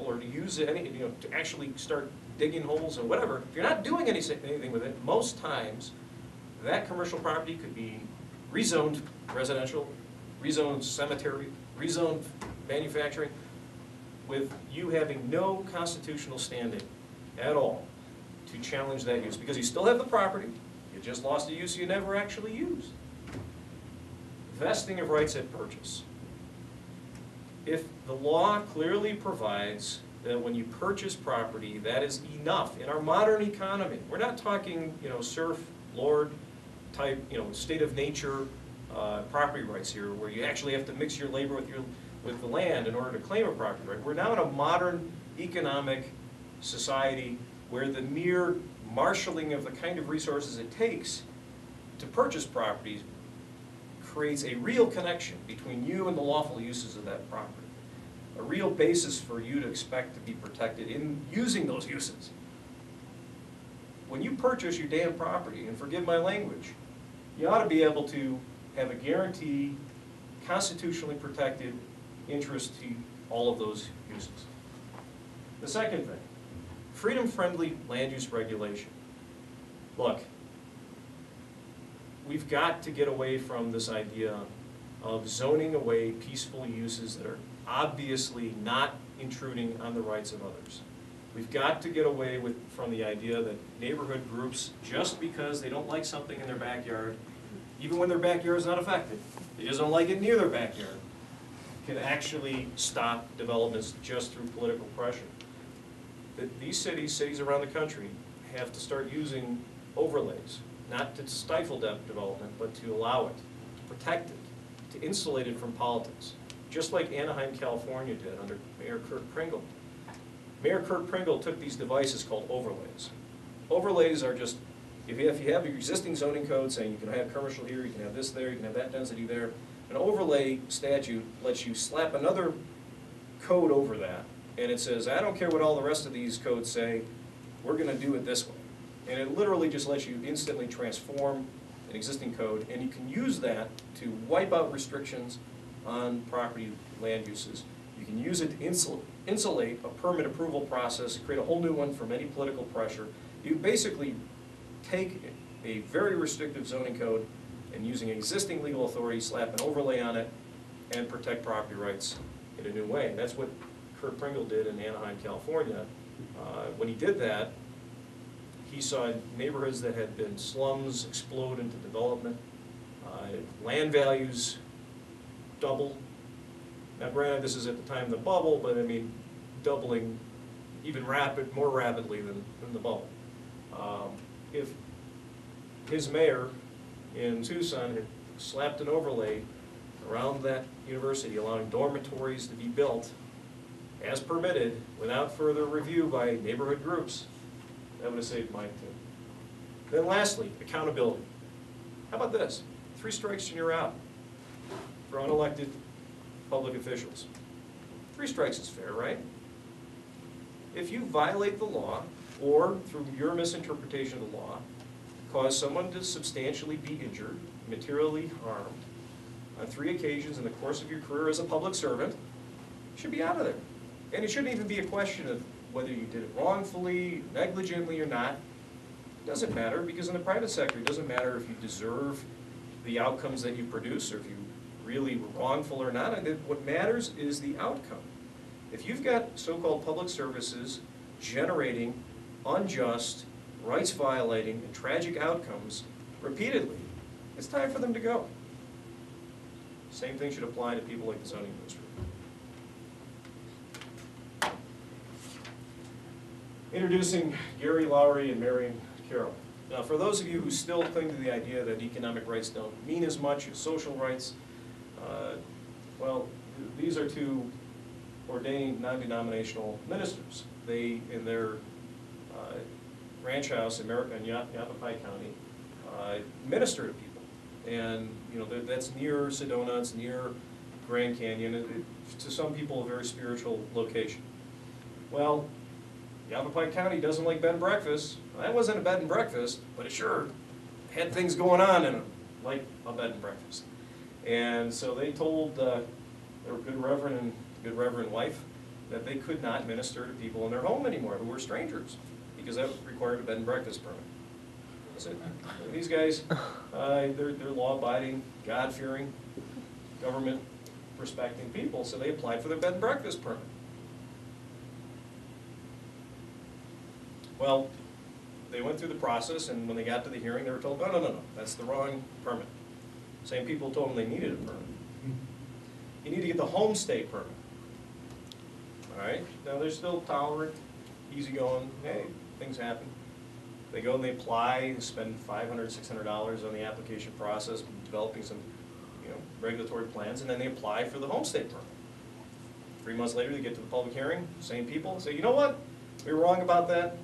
or to use it, to actually start digging holes or whatever, if you're not doing anything with it, most times that commercial property could be rezoned residential, rezoned cemetery, rezoned manufacturing, with you having no constitutional standing at all to challenge that use, because you still have the property, you just lost a use you never actually used. Vesting of rights at purchase. If the law clearly provides that when you purchase property, that is enough. In our modern economy, we're not talking, serf, lord type, state of nature property rights here, where you actually have to mix your labor with the land in order to claim a property right. We're now in a modern economic society where the mere marshaling of the kind of resources it takes to purchase properties creates a real connection between you and the lawful uses of that property. A real basis for you to expect to be protected in using those uses. When you purchase your damn property, and forgive my language, you ought to be able to have a guaranteed, constitutionally protected interest to all of those uses. The second thing, freedom-friendly land use regulation. Look, we've got to get away from this idea of zoning away peaceful uses that are obviously not intruding on the rights of others. We've got to get away from the idea that neighborhood groups, just because they don't like something in their backyard, even when their backyard is not affected, they just don't like it near their backyard, can actually stop developments just through political pressure. These cities around the country, have to start using overlays, not to stifle development, but to allow it, to protect it, to insulate it from politics, just like Anaheim, California did under Mayor Kurt Pringle. Mayor Kurt Pringle took these devices called overlays. Overlays are just, if you have your existing zoning code saying you can have commercial here, you can have this there, you can have that density there, an overlay statute lets you slap another code over that, and it says, I don't care what all the rest of these codes say, we're going to do it this way. And it literally just lets you instantly transform an existing code, and you can use that to wipe out restrictions on property land uses. You can use it to insulate a permit approval process, create a whole new one from any political pressure. You basically take a very restrictive zoning code and using existing legal authority, slap an overlay on it, and protect property rights in a new way. And that's what Kurt Pringle did in Anaheim, California. When he did that, he saw neighborhoods that had been slums explode into development. Land values double. Now granted, this is at the time of the bubble, but I mean, doubling even more rapidly than the bubble. If his mayor in Tucson had slapped an overlay around that university, allowing dormitories to be built as permitted without further review by neighborhood groups, that would have saved mine too. Then lastly, accountability. How about this? 3 strikes and you're out for unelected public officials. 3 strikes is fair, right? If you violate the law, or through your misinterpretation of the law, cause someone to substantially be injured, materially harmed, on 3 occasions in the course of your career as a public servant, you should be out of there. And it shouldn't even be a question of whether you did it wrongfully, negligently or not. It doesn't matter, because in the private sector, it doesn't matter if you deserve the outcomes that you produce or if you really were wrongful or not. And what matters is the outcome. If you've got so-called public services generating unjust, rights-violating, and tragic outcomes repeatedly, it's time for them to go. Same thing should apply to people like the zoning administrator. Introducing Gary Lowry and Marion Carroll. Now, for those of you who still cling to the idea that economic rights don't mean as much as social rights, well, these are 2 ordained non-denominational ministers. They, in their ranch house in Yavapai County, minister to people. And, that's near Sedona, it's near Grand Canyon, to some people a very spiritual location. Well, Yavapai County doesn't like bed and breakfast. Well, that wasn't a bed and breakfast, but it sure had things going on in it, like a bed and breakfast. And so they told their good reverend and good reverend wife that they could not minister to people in their home anymore who were strangers, because that required a bed and breakfast permit. That's it. These guys, they're law-abiding, God-fearing, government-respecting people, so they applied for their bed and breakfast permit. Well, they went through the process, and when they got to the hearing, they were told, no, that's the wrong permit. Same people told them they needed a permit. You need to get the homestay permit. All right? Now, they're still tolerant, easygoing. Hey, things happen. They go and they apply, spend $500, $600 on the application process, developing some, regulatory plans, and then they apply for the homestay permit. 3 months later, they get to the public hearing, same people, say, you know what? We were wrong about that.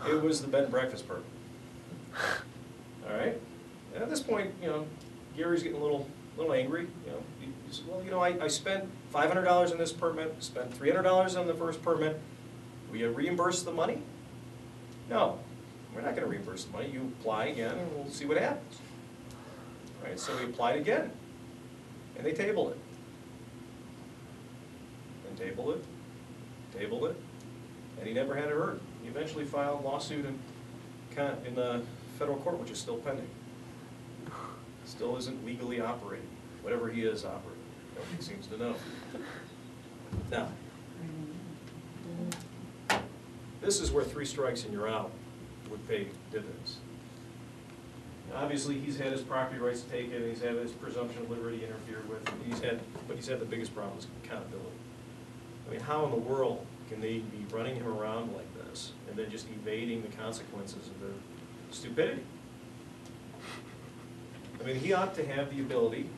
It was the bed and breakfast permit. All right? And at this point, Gary's getting a little angry. He said, well, I spent $500 on this permit, spent $300 on the first permit. Will you reimburse the money? No, we're not going to reimburse the money. You apply again, and we'll see what happens. All right? So we applied again, and they tabled it. And tabled it, and he never had it heard. He eventually filed a lawsuit in the federal court, which is still pending. Still isn't legally operating. Whatever he is operating, nobody seems to know. Now, this is where 3 strikes and you're out would pay dividends. Now, obviously, he's had his property rights taken, he's had his presumption of liberty interfered with, but he's had the biggest problem is accountability. I mean, how in the world can they be running him around like this and then just evading the consequences of their stupidity? I mean, he ought to have the ability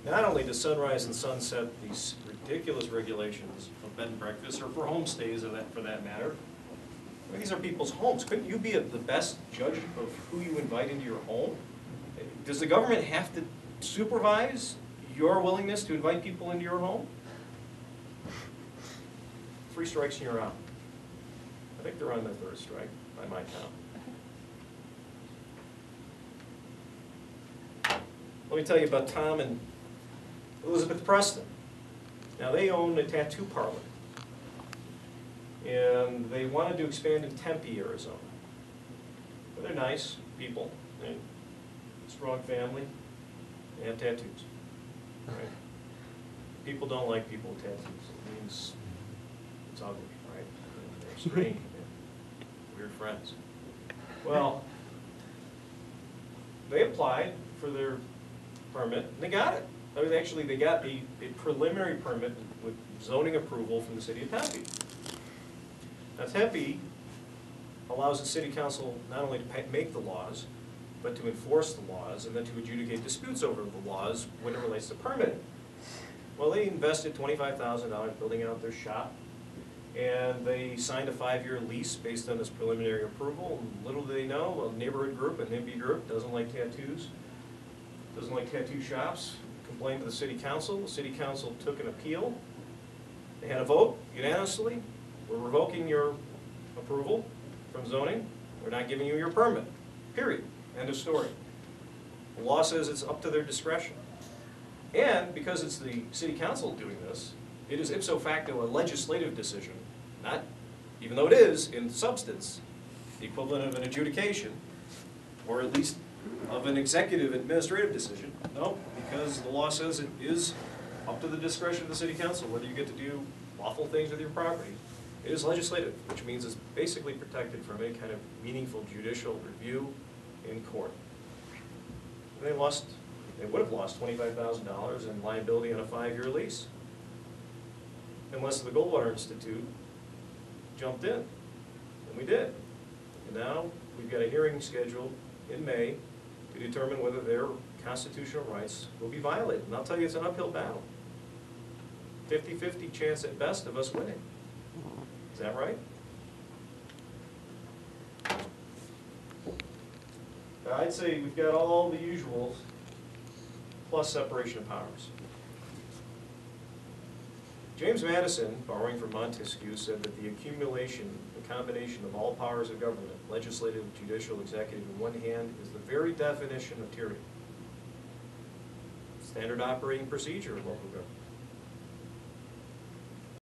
not only to sunrise and sunset these ridiculous regulations of bed and breakfast, or for homestays for that matter. I mean, these are people's homes. Couldn't you be the best judge of who you invite into your home? Does the government have to supervise your willingness to invite people into your home? 3 strikes and you're out. I think they're on their 3rd strike, by my count. Let me tell you about Tom and Elizabeth Preston. Now, they own a tattoo parlor, and they wanted to expand in Tempe, Arizona. But they're nice people, they're a strong family, they have tattoos. Right? People don't like people with tattoos. It means it's ugly, right? They're strange, weird friends. Well, they applied for their permit, and they got it. I mean, actually, they got a preliminary permit with zoning approval from the city of Tempe. Now, Tempe allows the city council not only to make the laws, but to enforce the laws, and then to adjudicate disputes over the laws when it relates to permitting. Well, they invested $25,000 building out their shop, and they signed a 5-year lease based on this preliminary approval. And little do they know, a neighborhood group, a NIMBY group, doesn't like tattoos, doesn't like tattoo shops, complained to the city council. The city council took an appeal. They had a vote unanimously. We're revoking your approval from zoning. We're not giving you your permit, period. End of story. The law says it's up to their discretion. And because it's the city council doing this, it is ipso facto a legislative decision, not, even though it is in substance, the equivalent of an adjudication, or at least of an executive administrative decision. No, because the law says it is up to the discretion of the city council whether you get to do lawful things with your property. It is legislative, which means it's basically protected from any kind of meaningful judicial review in court. They would have lost $25,000 in liability on a 5-year lease, unless the Goldwater Institute jumped in, and we did. And now we've got a hearing scheduled in May to determine whether their constitutional rights will be violated. And I'll tell you, it's an uphill battle. 50-50 chance at best of us winning. Is that right? I'd say we've got all the usuals, plus separation of powers. James Madison, borrowing from Montesquieu, said that the accumulation, the combination of all powers of government, legislative, judicial, executive, in one hand, is the very definition of tyranny. Standard operating procedure of local government.